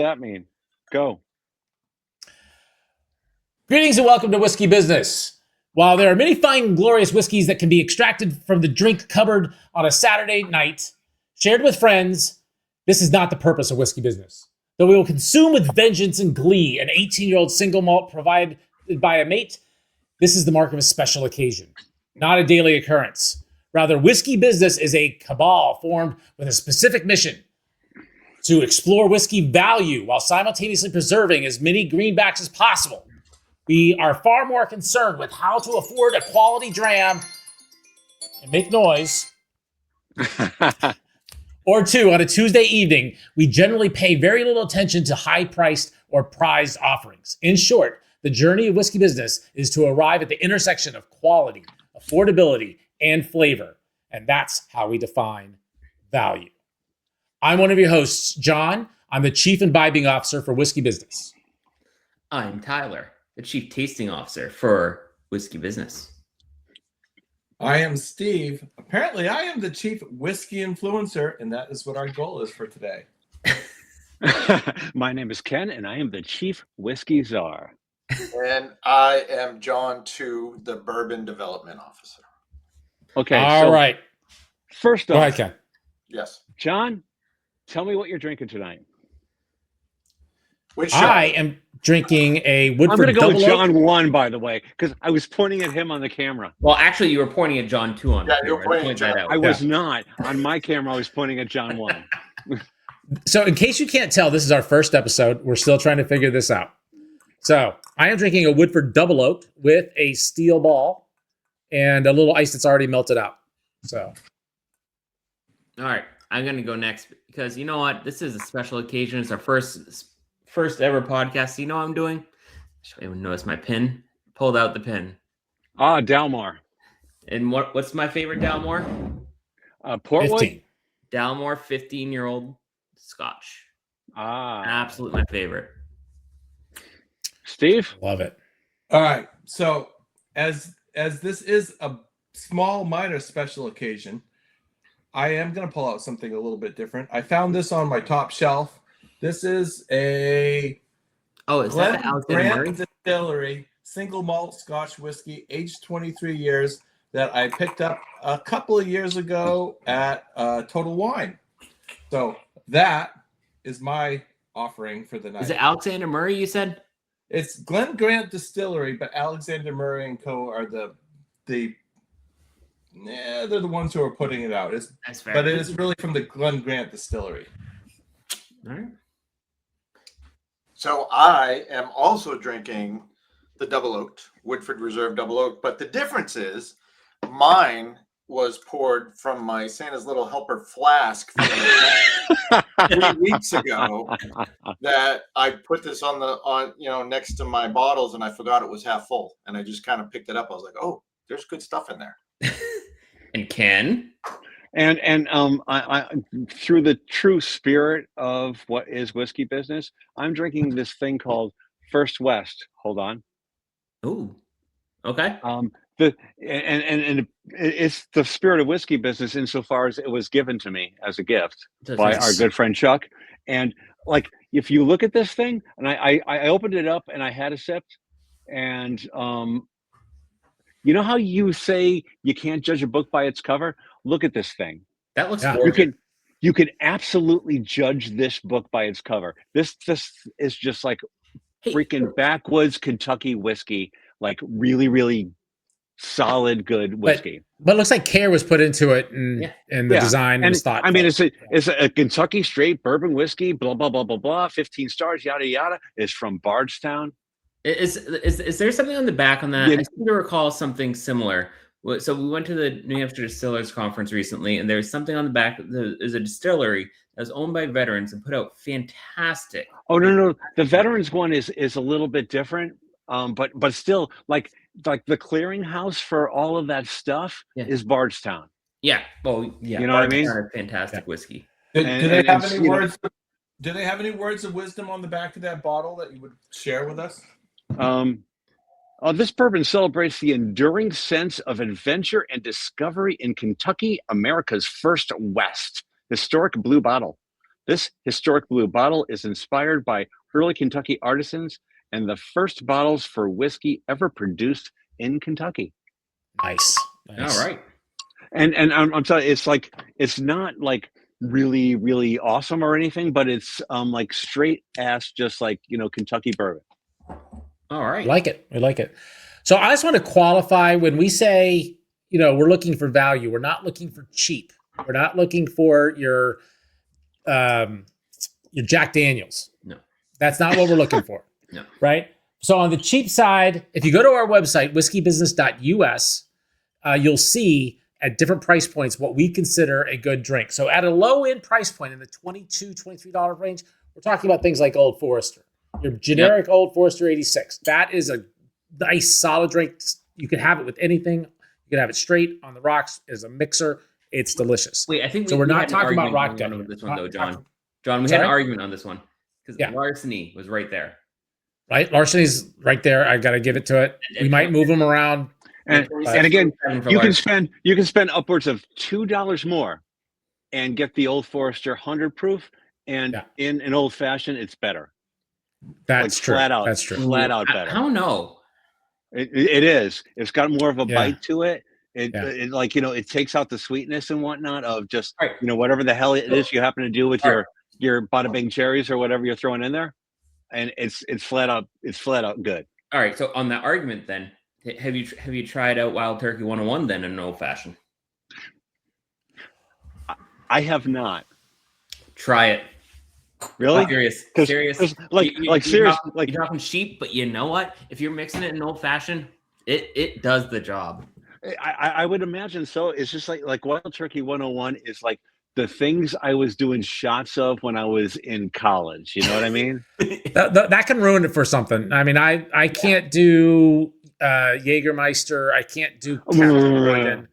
that mean? Go. Greetings and welcome to Whiskey Business. While there are many fine and glorious whiskeys that can be extracted from the drink cupboard on a Saturday night, shared with friends, this is not the purpose of Whiskey Business. Though we will consume with vengeance and glee an 18-year-old single malt provided by a mate, this is the mark of a special occasion, not a daily occurrence. Rather, Whiskey Business is a cabal formed with a specific mission to explore whiskey value while simultaneously preserving as many greenbacks as possible. We are far more concerned with how to afford a quality dram and make noise or two on a Tuesday evening. We generally pay very little attention to high-priced or prized offerings. In short, the journey of Whiskey Business is to arrive at the intersection of quality, affordability, and flavor. And that's how we define value. I'm one of your hosts, John. I'm the Chief Imbibing Officer for Whiskey Business. I'm Tyler, the Chief Tasting Officer for Whiskey Business. I am Steve. Apparently, I am the Chief Whiskey Influencer, and that is what our goal is for today. My name is Ken, and I am the Chief Whiskey Czar. And I am John too, the Bourbon Development Officer. Okay. All right. First off, Go ahead, Ken. Yes. John, tell me what you're drinking tonight. Which shot? I am drinking a Woodford I'm going to go Double with Oak. John 1, by the way, because I was pointing at him on the camera. Well, actually, you were pointing at John 2 on Yeah, the you were camera. pointing at John. That out. I was not. On my camera, I was pointing at John 1. So in case you can't tell, this is our first episode. We're still trying to figure this out. So I am drinking a Woodford Double Oak with a steel ball and a little ice that's already melted out. So. All right, I'm going to go next because you know what? This is a special occasion. It's our first ever podcast. You know what I'm doing? I should even notice my pin. Pulled out the pin. Dalmore. And what's my favorite Dalmore? Portwood? 15. Dalmore 15-year-old Scotch. Ah. Absolutely my favorite. Steve? Love it. All right. So, as this is a small, minor special occasion, I am going to pull out something a little bit different. I found this on my top shelf. This is a Is that the Alexander Murray? Grant Distillery single malt Scotch whiskey, aged 23 years, that I picked up a couple of years ago at Total Wine. So that is my offering for the night. Is it Alexander Murray, you said? It's Glen Grant Distillery, but Alexander Murray and Co. are they're the ones who are putting it out. That's fair. But it is really from the Glen Grant Distillery. All right. So I am also drinking the Double Oaked, Woodford Reserve Double Oak. But the difference is mine was poured from my Santa's Little Helper flask from 3 weeks ago that I put this on next to my bottles, and I forgot it was half full. And I just kind of picked it up. I was like, oh, there's good stuff in there. And Ken? And I through the true spirit of what is Whiskey Business, I'm drinking this thing called First West. Hold on. Ooh. Okay. It's the spirit of Whiskey Business insofar as it was given to me as a gift by our good friend Chuck. And like, if you look at this thing, and I opened it up and I had a sip, and you know how you say you can't judge a book by its cover? Look at this thing. That looks Yeah. gorgeous. You can absolutely judge this book by its cover. This is just like freaking backwoods Kentucky whiskey, like really, really solid, good whiskey. But it looks like care was put into it and the design and the thought. I mean, it's a Kentucky straight bourbon whiskey, blah, blah, blah, blah, blah, 15 stars, yada, yada. It's from Bardstown. Is there something on the back on that? Yeah. I seem to recall something similar. So we went to the New Hampshire Distillers Conference recently, and there's something on the back. There's a distillery that's owned by veterans and put out fantastic. Oh, no. The veterans one is a little bit different, but still, like the clearinghouse for all of that stuff is Bardstown. Yeah. Well, yeah. You know what I mean? Fantastic whiskey. Do they have any words? Do they have any words of wisdom on the back of that bottle that you would share with us? This bourbon celebrates the enduring sense of adventure and discovery in Kentucky, America's first West. Historic blue bottle. This historic blue bottle is inspired by early Kentucky artisans and the first bottles for whiskey ever produced in Kentucky. Nice. All right. And I'm telling you, it's not like really, really awesome or anything, but it's like straight ass, just like, Kentucky bourbon. All right. We like it. So I just want to qualify when we say, we're looking for value. We're not looking for cheap. We're not looking for your Jack Daniels. No. That's not what we're looking for. No. Right? So on the cheap side, if you go to our website, whiskeybusiness.us, you'll see at different price points what we consider a good drink. So at a low-end price point in the $22, $23 range, we're talking about things like Old Forester. Your generic Old Forester 86. That is a nice, solid drink. You can have it with anything. You can have it straight on the rocks as a mixer. It's delicious. Wait, I think so. We're not had an talking about argument rock on dead. this one, though, John. John, we had an argument on this one because larceny was right there. Right, larceny's right there. I got to give it to it. We might move them around. And again, you can spend upwards of $2 more and get the Old Forester 100 proof. And in an old fashioned, it's better. That's true. Flat out. That's true. Flat out better. I don't know. It is. It's got more of a bite to it. It takes out the sweetness and whatnot of just whatever the hell it is you happen to do with your bada bing cherries or whatever you're throwing in there, and it's flat out good. All right. So on that argument, then have you tried out Wild Turkey 101 then in an old fashioned? I have not. Try it. Really? Serious. Serious. You're talking cheap, but you know what? If you're mixing it in old fashioned, it does the job. I would imagine so. It's just like Wild Turkey 101 is like the things I was doing shots of when I was in college. You know what I mean? that can ruin it for something. I mean, I can't do Jägermeister. I can't do Captain Morgan.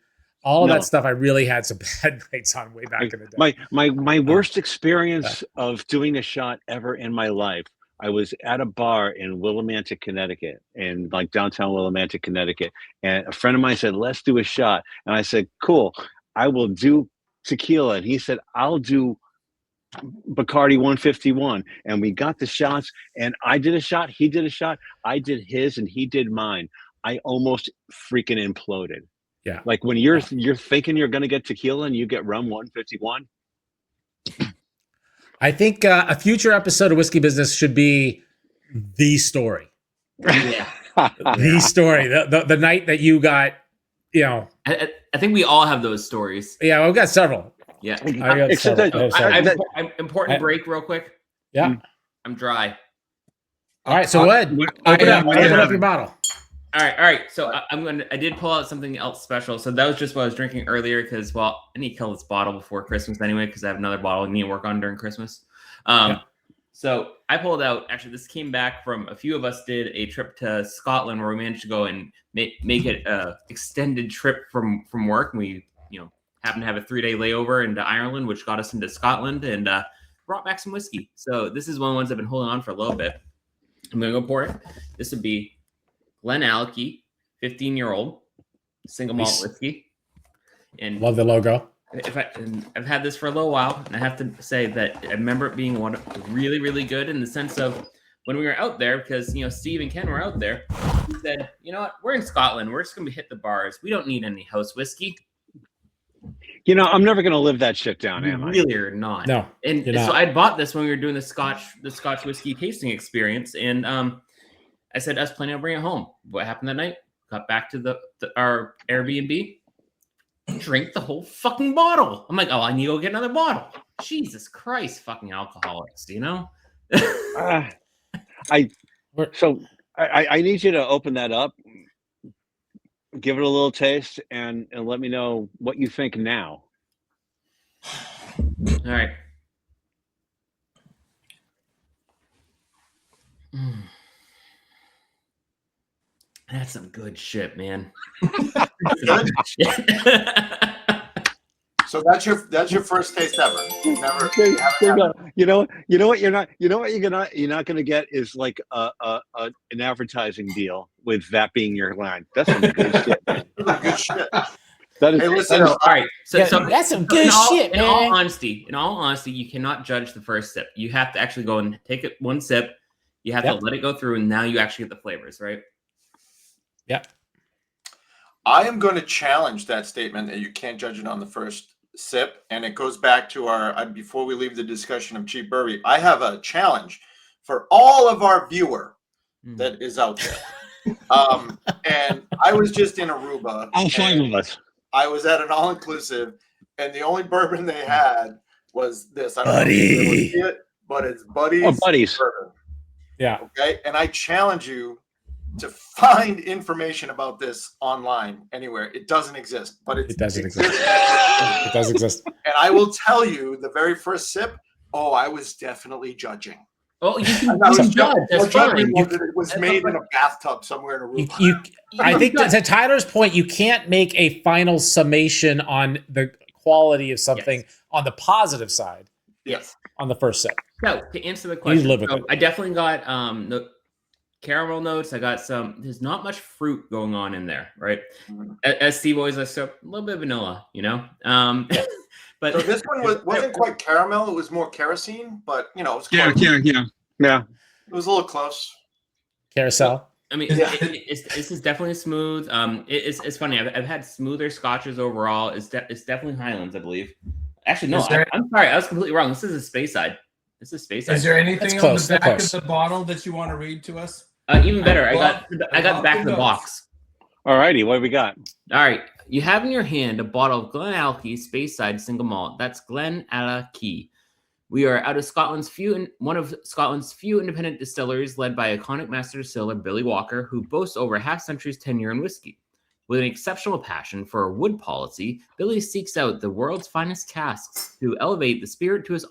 All of that stuff, I really had some bad nights on way back in the day. My worst experience of doing a shot ever in my life, I was at a bar in Willimantic, Connecticut, in like downtown Willimantic, Connecticut. And a friend of mine said, let's do a shot. And I said, cool, I will do tequila. And he said, I'll do Bacardi 151. And we got the shots, and I did a shot. He did a shot. I did his and he did mine. I almost freaking imploded. Yeah. Like when you're thinking you're going to get tequila and you get rum 151. I think a future episode of Whiskey Business should be the story. Yeah. The story. The night that you got, I think we all have those stories. Yeah, we've got several. Yeah. Important break real quick. Yeah. I'm dry. All right, so Ed, open up your bottle. All right. So I did pull out something else special. So that was just what I was drinking earlier because, I need to kill this bottle before Christmas anyway because I have another bottle I need to work on during Christmas. So I pulled out, actually, this came back from a few of us did a trip to Scotland where we managed to go and make it an extended trip from work. And we, happened to have a 3-day layover into Ireland, which got us into Scotland and brought back some whiskey. So this is one of the ones I've been holding on for a little bit. I'm going to go pour it. This would be Glenallachie, 15-year-old single malt whiskey. And love the logo. I've had this for a little while, and I have to say that I remember it being really, really good in the sense of when we were out there, because Steve and Ken were out there. He said, "You know what? We're in Scotland. We're just gonna hit the bars. We don't need any house whiskey." I'm never gonna live that shit down. Am I? Really or not? No. And so I bought this when we were doing the Scotch whiskey tasting experience, and I said, I was planning on bringing it home. What happened that night? Got back to our Airbnb, drank the whole fucking bottle. I'm like, I need to go get another bottle. Jesus Christ, fucking alcoholics, I need you to open that up, give it a little taste, and let me know what you think now. All right. That's some good shit, man. So that's your first taste ever. You know what you're not gonna get is like an advertising deal with that being your line. That's some good shit. Good shit. That is, Hey, listen, All right. So, that's some good shit, in man. all honesty, you cannot judge the first sip. You have to actually go and take it one sip. You have to let it go through, and now you actually get the flavors, right? Yep. I am going to challenge that statement that you can't judge it on the first sip. And it goes back to our, before we leave the discussion of cheap bourbon, I have a challenge for all of our viewer that is out there. And I was just in Aruba. All five of us. I was at an all-inclusive, and the only bourbon they had was this. I don't know if you see it, but it's Buddy's bourbon. Yeah. Okay. And I challenge you to find information about this online anywhere. It doesn't exist, but it doesn't exist. It does exist. And I will tell you, the very first sip, I was definitely judging. Oh, you can judge. That's fine. It was made in a bathtub somewhere in a room. I think to Tyler's point, you can't make a final summation on the quality of something on the positive side. Yes. On the first sip. So to answer the question, live with it. I definitely got the caramel notes. I got some. There's not much fruit going on in there, right? As Steve always says, a little bit of vanilla, But so this one wasn't quite caramel. It was more kerosene, but it was close. Yeah. It was a little close. Carousel. I mean, this is definitely smooth. It's funny. I've had smoother scotches overall. It's definitely Highlands, I believe. Actually, no. I'm sorry. I was completely wrong. This is a Speyside. Is there anything on the back of the bottle that you want to read to us? Even better. I got the back of the box. All righty. What do we got? All right. You have in your hand a bottle of Glenallachie Speyside single malt. That's Glenallachie. We are out of one of Scotland's few independent distilleries, led by iconic master distiller Billy Walker, who boasts over a half-century's tenure in whiskey. With an exceptional passion for wood policy, Billy seeks out the world's finest casks to elevate the spirit to its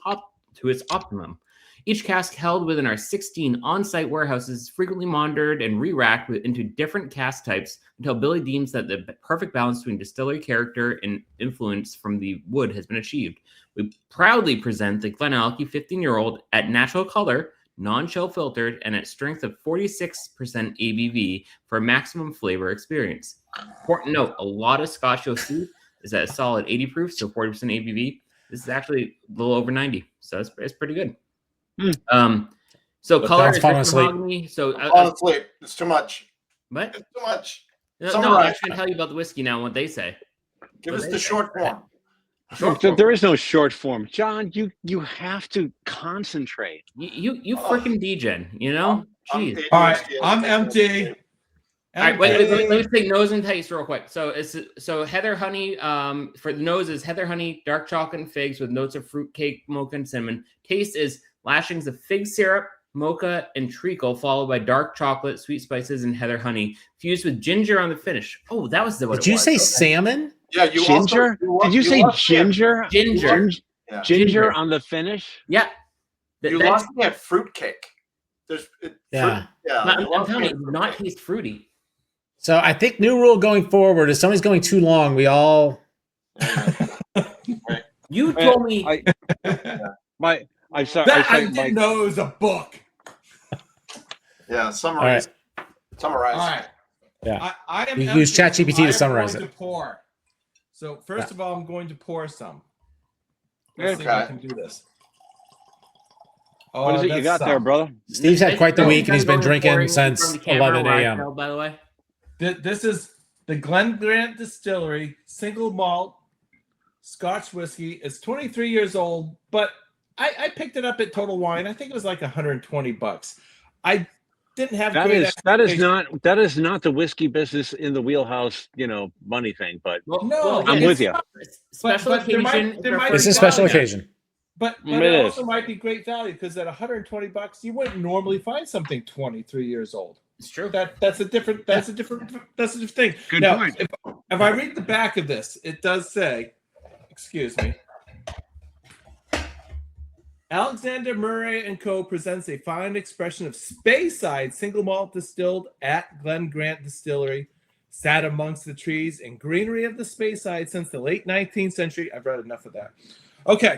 optimum. Each cask held within our 16 on-site warehouses, frequently monitored and re-racked into different cask types until Billy deems that the perfect balance between distillery character and influence from the wood has been achieved. We proudly present the Glenallachie 15-year-old at natural color, non-chill filtered, and at strength of 46% ABV for maximum flavor experience. Important note, a lot of Scotch you'll see is at a solid 80 proof, so 40% ABV. This is actually a little over 90, so it's pretty good. So color is mahogany. So asleep. It's too much. What? It's too much. No, I'm actually gonna tell you about the whiskey now. What they say. Give us the short form. There is no short form, John. You have to concentrate. You freaking degen. Jeez. All right, I'm empty. All right, wait, let me take nose and taste real quick. So heather honey. For the nose is heather honey, dark chocolate and figs with notes of fruit cake, mocha, and cinnamon. Taste is lashings of fig syrup, mocha, and treacle, followed by dark chocolate, sweet spices, and heather honey, fused with ginger on the finish. Oh, that was the what. Did you say salmon? Yeah, ginger. Did you say ginger? Ginger. Ginger on the finish. Yeah. You lost me at fruitcake. I'm telling you, it does not taste fruity. So I think new rule going forward is somebody's going too long. We all. You told me. I didn't know it was a book. Yeah, summarize. All right. Yeah. I am. You use ChatGPT to summarize it. Pour. So first of all, I'm going to pour some. Let's see if I can do this. What is it you got there, brother? Steve's had quite the week, and he's been drinking since 11 a.m. By the way, this is the Glen Grant Distillery single malt Scotch whiskey. It's 23 years old, but I picked it up at Total Wine. I think it was like $120. I didn't have that is not the whiskey business in the wheelhouse, money thing. But I'm with you. Special occasion. It's a special occasion. But it also might be great value because at $120, you wouldn't normally find something 23 years old. It's true. That's a different thing. Good now, point. If I read the back of this, it does say, excuse me. Alexander Murray & Co. presents a fine expression of Speyside single malt distilled at Glen Grant Distillery, sat amongst the trees and greenery of the Speyside since the late 19th century. I've read enough of that. Okay.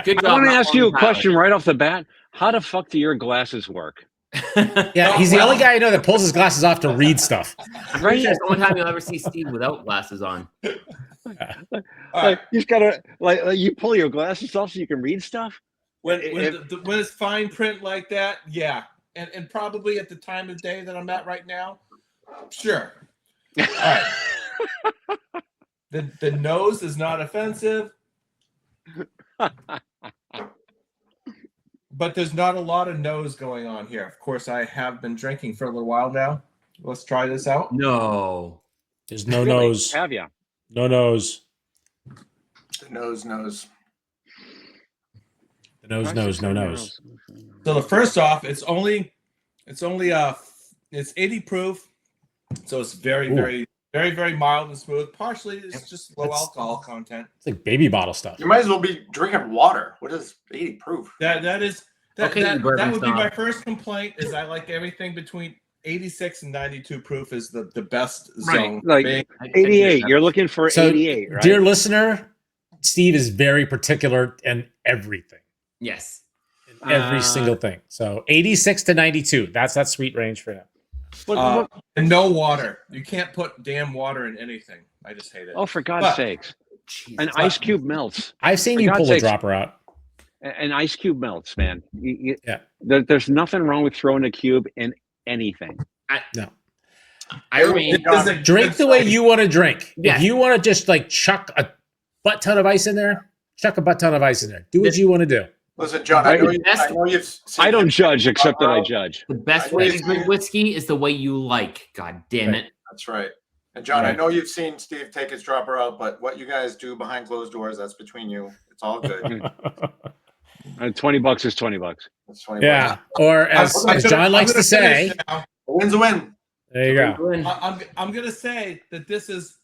Good job. I want to ask you a question right off the bat. How the fuck do your glasses work? Yeah, he's the only guy I know that pulls his glasses off to read stuff. I'm pretty sure it's the only time you'll ever see Steve without glasses on. Like you just gotta like you pull your glasses off so you can read stuff. When it's fine print like that, yeah, and probably at the time of day that I'm at right now, sure. All right. The nose is not offensive, but there's not a lot of nose going on here. Of course, I have been drinking for a little while now. Let's try this out. No. There's no nose. Have you? No nose. The nose. The nose, no nose. So the first off, it's 80 proof, so it's very, very, very, very mild and smooth. Partially, it's just low alcohol content. It's like baby bottle stuff. You might as well be drinking water. What is 80 proof? That Okay, would be my first complaint. Is I like everything between 86 and 92 proof is the best zone. Like 88. You're looking for So, 88, right? dear listener, Steve is very particular in everything. Yes. In every single thing. So 86 to 92. That's that sweet range for him. And no water. You can't put damn water in anything. I just hate it. Oh, for God's sakes. An ice cube melts. I've seen For you God's pull a sakes. dropper out. An ice cube melts, man. Yeah. There's nothing wrong with throwing a cube in anything. No. I remain. Drink the way you want to drink. Yes. If you want to just like chuck a butt ton of ice in there, chuck a butt ton of ice in there. Do what you want to do. Listen, John, I know you've seen I don't judge except that I judge. The best way to drink whiskey is the way you like. God damn it. That's right. And John, Right. I know you've seen Steve take his dropper out, but what you guys do behind closed doors, that's between you. It's all good. $20 is $20. That's 20 Yeah. bucks. Or as John likes to say, A win's a win. there you go. I'm gonna say that this is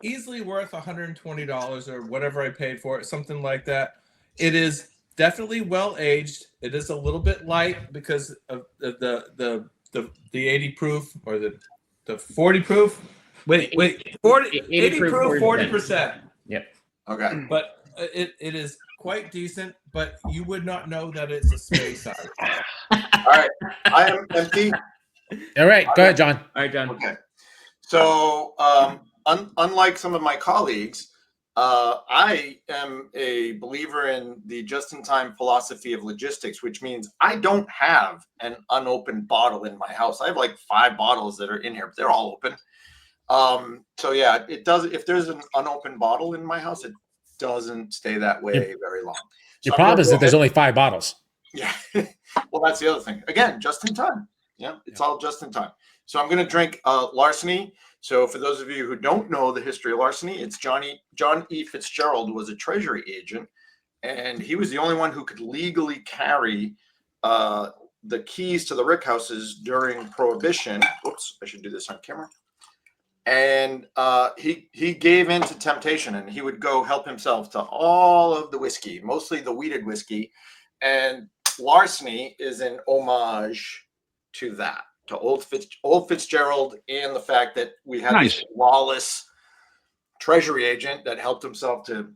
easily worth $120 or whatever I paid for it, something like that. It is definitely well aged. It is a little bit light because of the 80 proof or the 40 proof. Wait, 40 80 proof 40%. Yep. Okay. But it is quite decent, but you would not know that it's a space size. All right. I am empty. All right. Go ahead, John. All right, John. Okay. So, unlike some of my colleagues, I am a believer in the just-in-time philosophy of logistics, which means I don't have an unopened bottle in my house. I have like 5 bottles that are in here, but they're all open. So yeah, it does. If there's an unopened bottle in my house, it doesn't stay that way very long. Your problem is that there's only 5 bottles. Yeah. Well, that's the other thing. Again, just in time. Yeah, it's all just in time. So I'm going to drink larceny. So for those of you who don't know the history of larceny, it's John E. Fitzgerald was a treasury agent, and he was the only one who could legally carry the keys to the rick houses during Prohibition. Whoops, I should do this on camera. And he gave in to temptation, and he would go help himself to all of the whiskey, mostly the wheated whiskey. And larceny is an homage to that, to old Fitzgerald, and the fact that we had this lawless treasury agent that helped himself to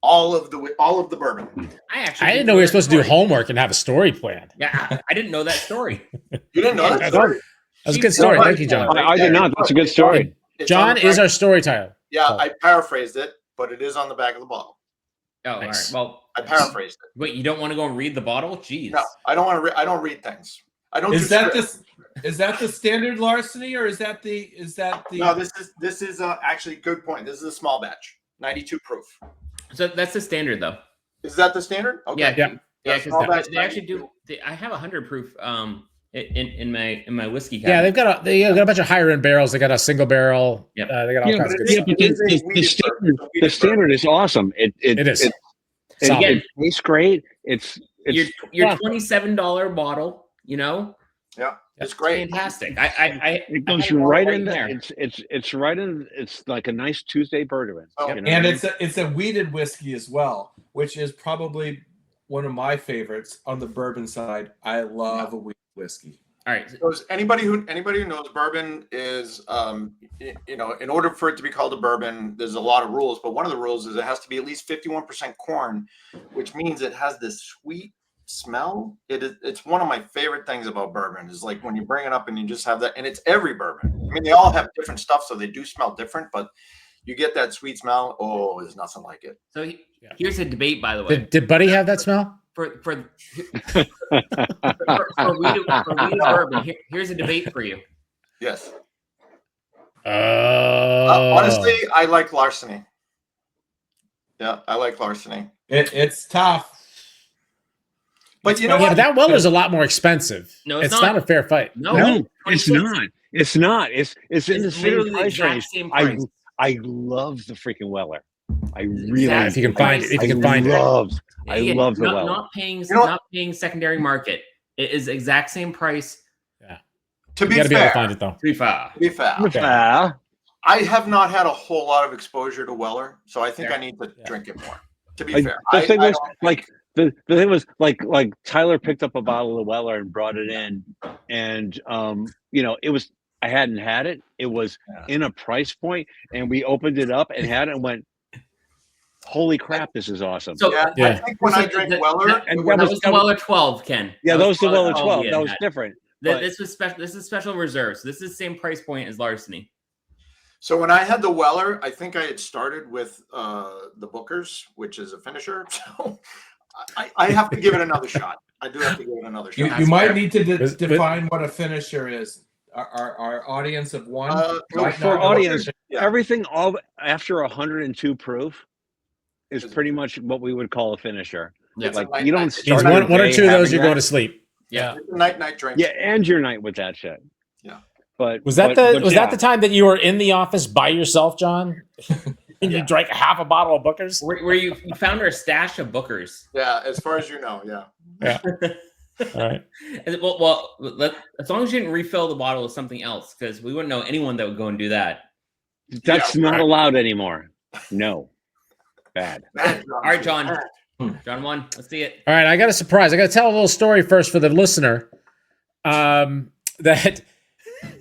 all of the bourbon. I didn't know we were supposed to do homework and have a story planned. Yeah, I didn't know that story. You didn't know that story? That's a good story. Thank you, John. I did not. That's a good story. John is our storyteller. Yeah, I paraphrased it, but it is on the back of the bottle. Oh, Nice. all right. Well, I paraphrased it. wait, you don't want to go and read the bottle? Jeez. No, I don't want to. I don't read things. I don't. Is that the standard larceny, or is that the? No, this is actually good point. This is a small batch, 92 proof. So that's the standard, though. Is that the standard? Okay. Yeah. Yeah, small batch, They actually do. I have 100 proof. In my whiskey cabinet. Yeah, they got a bunch of higher end barrels. They got a single barrel. Yep. They got all kinds of good stuff. But the standard is awesome. It is. It tastes great. It's your $27 bottle. You know. Yeah, it's great. Fantastic. It goes right in there. It's right in. It's like a nice Tuesday bourbon. Oh, you know? And it's a wheated whiskey as well, which is probably one of my favorites on the bourbon side. I love a wheated whiskey. All right. So anybody who knows bourbon is, in order for it to be called a bourbon, there's a lot of rules. But one of the rules is it has to be at least 51% corn, which means it has this sweet smell. It's one of my favorite things about bourbon is like when you bring it up and you just have that, and it's every bourbon. I mean, they all have different stuff, so they do smell different, but you get that sweet smell. Oh, there's nothing like it. So here's a debate, by the way. Did Buddy have that smell? For wheat bourbon, here's a debate for you. Yes. Oh. Honestly, I like larceny. Yeah, I like larceny. It's tough. But you know yeah, what? but that Weller's a lot more expensive. No, it's not a fair fight. No, it's not. It's not. It's in the same literally the price exact range. same price. I love the freaking Weller. I really, Exact if you can find it, if you can I find it. love the Weller. Not paying, You know not paying secondary market. It is exact same price. Yeah. To You be got to be able to fair, find it though. $3.5. to be fair, Yeah. I have not had a whole lot of exposure to Weller, so I think Fair. I need to drink it more. To be Like, fair, the thing was, don't- like the thing was like Tyler picked up a bottle of Weller and brought it in, and it was, I hadn't had it. It was in a price point, and we opened it up and had it and went, holy crap, this is awesome. So I think when I drink Weller, and that was the Weller 12, Ken. yeah, that was the Weller 12. he That had was had. different. but- This was special. This is special reserve. So this is the same price point as larceny. so when I had the Weller, I think I had started with the Booker's, which is a finisher. So I have to give it another shot. I do have to give it another shot. You might need to But- define what a finisher is. Our audience of one. might for not know audience, what- Yeah. everything all after 102 proof is pretty much what we would call a finisher. Yeah. It's a Like night- you don't night- start Means your one or day two of those, having you're going that. to sleep. Yeah. It's a night drink. Yeah, and your night with that shit. Yeah. But Was that but that the time that you were in the office by yourself, John? And you Yeah. drank half a bottle of Booker's? Where you found our stash of Bookers. Yeah, as far as you know, yeah. All right. As long as you didn't refill the bottle with something else, because we wouldn't know anyone that would go and do that. That's not allowed anymore. No. Bad. All right, John. John 1. Let's see it. All right, I got a surprise. I got to tell a little story first for the listener. That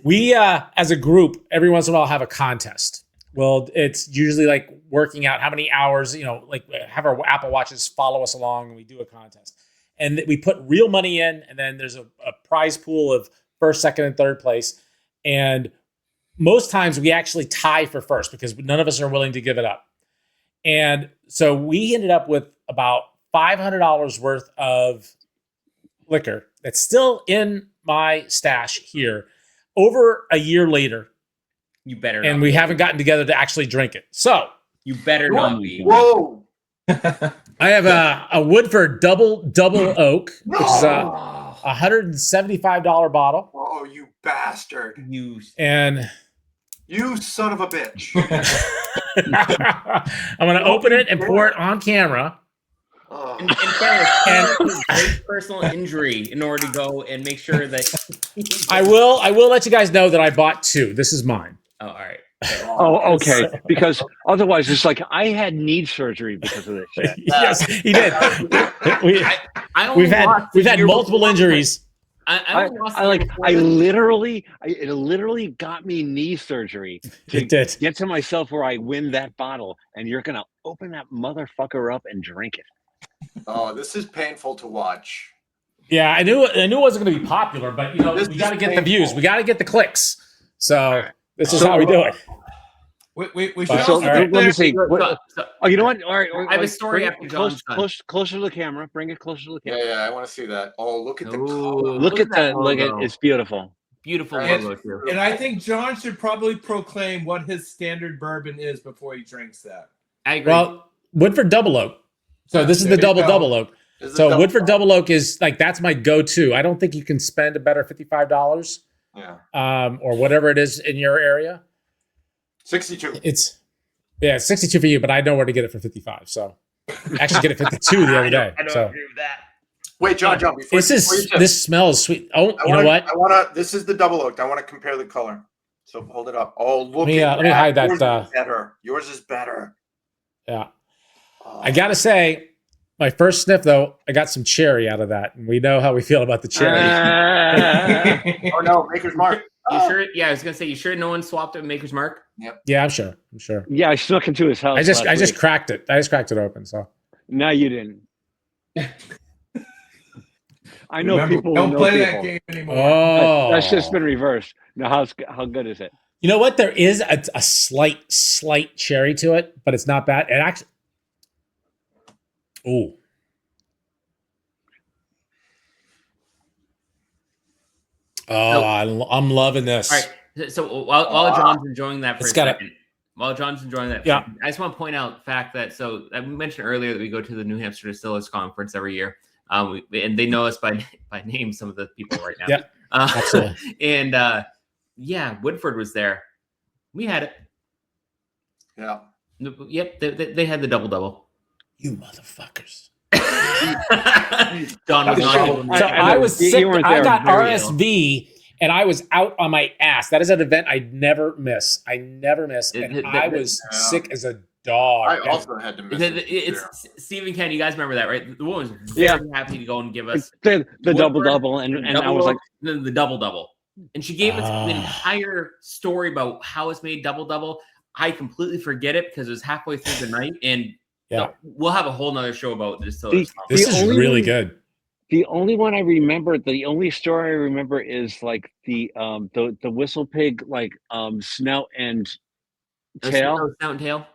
we, as a group, every once in a while have a contest. Well, it's usually like working out how many hours, like have our Apple Watches follow us along and we do a contest. And we put real money in, and then there's a prize pool of first, second, and third place. And most times we actually tie for first because none of us are willing to give it up. And so we ended up with about $500 worth of liquor that's still in my stash here over a year later. You better And not. we haven't gotten together to actually drink it. So You better not be. Whoa! I have a Woodford double oak, which is a $175 bottle. Oh, you bastard! You And You son of a bitch! I'm going to open it and pour it on camera. Oh. in fairness, great personal injury in order to go and make sure that I will let you guys know that I bought two. This is mine. Oh, all right. Oh, okay. Because otherwise, it's like I had knee surgery because of this shit. Yes, he did. I only We've lost had the year multiple before. injuries. I only lost the I year like. before I this. literally got me knee surgery to It did. get to myself where I win that bottle, and you're gonna open that motherfucker up and drink it. Oh, this is painful to watch. Yeah, I knew it wasn't going to be popular, but This we is got to get the views. painful. We got to get the clicks. So this is So- how we do it. We should So also all right. let me see. So, Oh, you know what? All right. I have a story bring it after John's done. closer to the camera. Bring it closer to the Yeah, camera. yeah, I want to see that. Oh, look at the Ooh. color. Look at that that. Look at logo. it's beautiful. beautiful And- logo too. And I think John should probably proclaim what his standard bourbon is before he drinks that. I agree. Well, Woodford double oak. So this is There the you go. double oak. Is it So double- Woodford double oak is like that's my go-to. I don't think you can spend a better $55 Yeah, or whatever it is in your area. 62. It's 62 for you, but I know where to get it for 55. So actually get it 52 the other day. I don't So agree with that. Wait, John, before this before you is tip, this smells sweet. Oh, I you know wanna- what? I want to. This is the double oaked. I want to compare the color. So hold it up. Oh, look me, at let me hide that, Yours is better. Yours is better. Yeah. Oh. I gotta say, my first sniff though, I got some cherry out of that, and we know how we feel about the cherry. Oh no, Maker's Mark. You sure? Yeah, I was gonna say, you sure no one swapped it with Maker's Mark? Yeah, I'm sure. I'm sure. Yeah, I snuck into his house. I just last week. cracked it. I just cracked it open. So No, you didn't. I know Remember, people who don't know play people. that game anymore. Oh, That's just been reversed. Now, how good is it? You know what? There is a slight cherry to it, but it's not bad. It actually, ooh, I'm loving this. All right. So while John's enjoying that for It's a gotta- second, while John's enjoying that, Yeah. I just want to point out the fact that I mentioned earlier that we go to the New Hampshire Distillers Conference every year, and they know us by name. Some of the people right now, Yeah, absolutely. And yeah, Woodford was there. We had it. Yeah. Yep, they had the double. You motherfuckers. John was not able to make So it. I was sick. You weren't I there. got Very RSV, and I was out on my ass. That is an event I never miss. And I was sick as a dog. I also had to miss it. It's Stephen Ken. You guys remember that, right? The woman was very happy to go and give us The Woodford, double, and I was like, the double, and she gave us the entire story about how it's made double. I completely forget it because it was halfway through the night, and we'll have a whole nother show about the distillers. This is really good. The only one I remember, the only story I remember is like the whistle pig, like snout and tail. Snout and tail.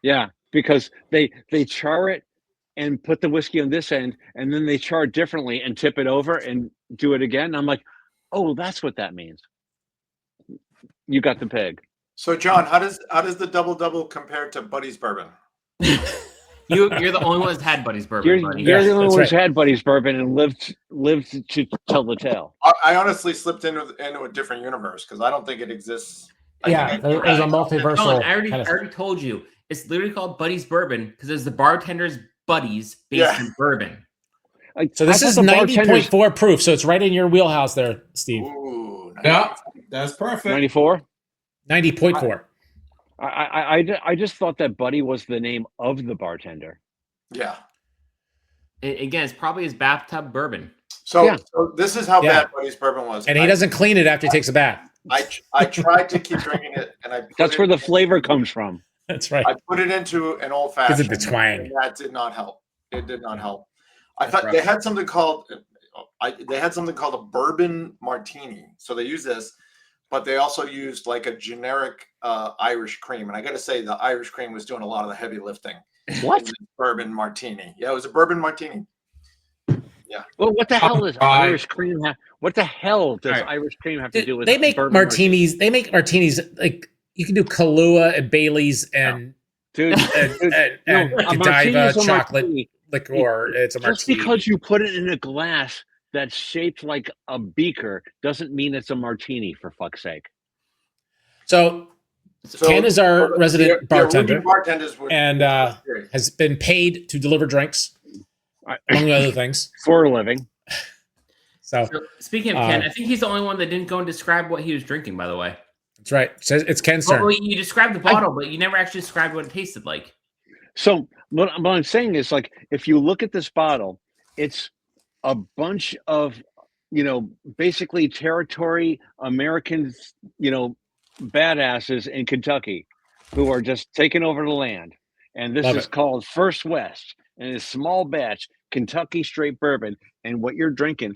Yeah, because they char it and put the whiskey on this end, and then they char it differently and tip it over and do it again. I'm like, oh, that's what that means. You got the pig. So, John, how does the double compare to Buddy's bourbon? You're the only one that's had Buddy's bourbon. Buddy. You're the only one who's right. had Buddy's bourbon and lived to tell the tale. I honestly slipped into a different universe because I don't think it exists. Yeah, there's a multiversal. John, I already told you. It's literally called Buddy's Bourbon because it's the bartender's buddies based in bourbon. So this is 90.4 proof. So it's right in your wheelhouse there, Steve. Ooh, nice. Yeah, that's perfect. 94. 90.4. I just thought that Buddy was the name of the bartender. Yeah. Again, it's probably his bathtub bourbon. So this is how bad Buddy's bourbon was. And he doesn't clean it after he takes a bath. I tried to keep drinking it, and that's where the flavor comes from. That's right. I put it into an old fashioned. Because of the twang. And that did not help. It did not help. I thought they had something called a bourbon martini. So they use this, but they also used like a generic Irish cream. And I got to say, the Irish cream was doing a lot of the heavy lifting. What? Bourbon martini? Yeah, it was a bourbon martini. Yeah. Well, what the hell does Irish cream have? What the hell does Irish cream have to do with? They make martinis. They make martinis like you can do Kahlua and Bailey's and Godiva chocolate liqueur. It's a martini. Just because you put it in a glass that's shaped like a beaker doesn't mean it's a martini. For fuck's sake. So Ken is our resident bartender, and has been paid to deliver drinks, among other things, for a living. So speaking of Ken, I think he's the only one that didn't go and describe what he was drinking, by the way. That's right. It's Ken's turn. Well, you described the bottle, but you never actually described what it tasted like. So what I'm saying is, like, if you look at this bottle, it's a bunch of, basically territory Americans, badasses in Kentucky who are just taking over the land. And this is called First West, and it's small batch Kentucky straight bourbon. And what you're drinking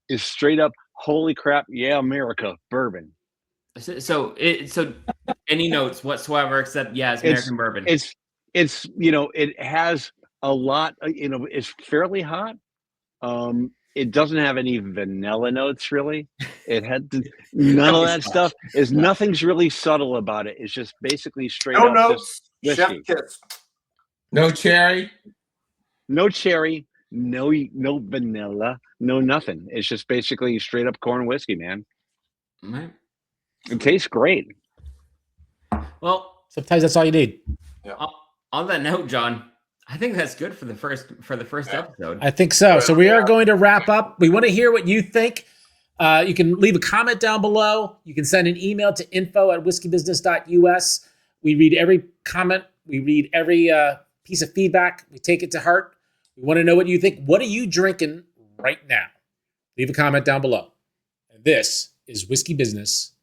is straight up, holy crap, yeah, America bourbon. So any notes whatsoever except it's American bourbon. It's it has a lot. It's fairly hot. It doesn't have any vanilla notes really. It had none of that stuff. Nothing's really subtle about it. It's just basically straight up notes. Chef kiss. No cherry. No cherry. No vanilla. No nothing. It's just basically straight up corn whiskey, man. Right. It tastes great. Well, sometimes that's all you need. Yeah. On that note, John, I think that's good for the first episode. I think so. So we are going to wrap up. We want to hear what you think. You can leave a comment down below. You can send an email to info@whiskeybusiness.us. We read every comment. We read every piece of feedback. We take it to heart. We want to know what you think. What are you drinking right now? Leave a comment down below. And this is Whiskey Business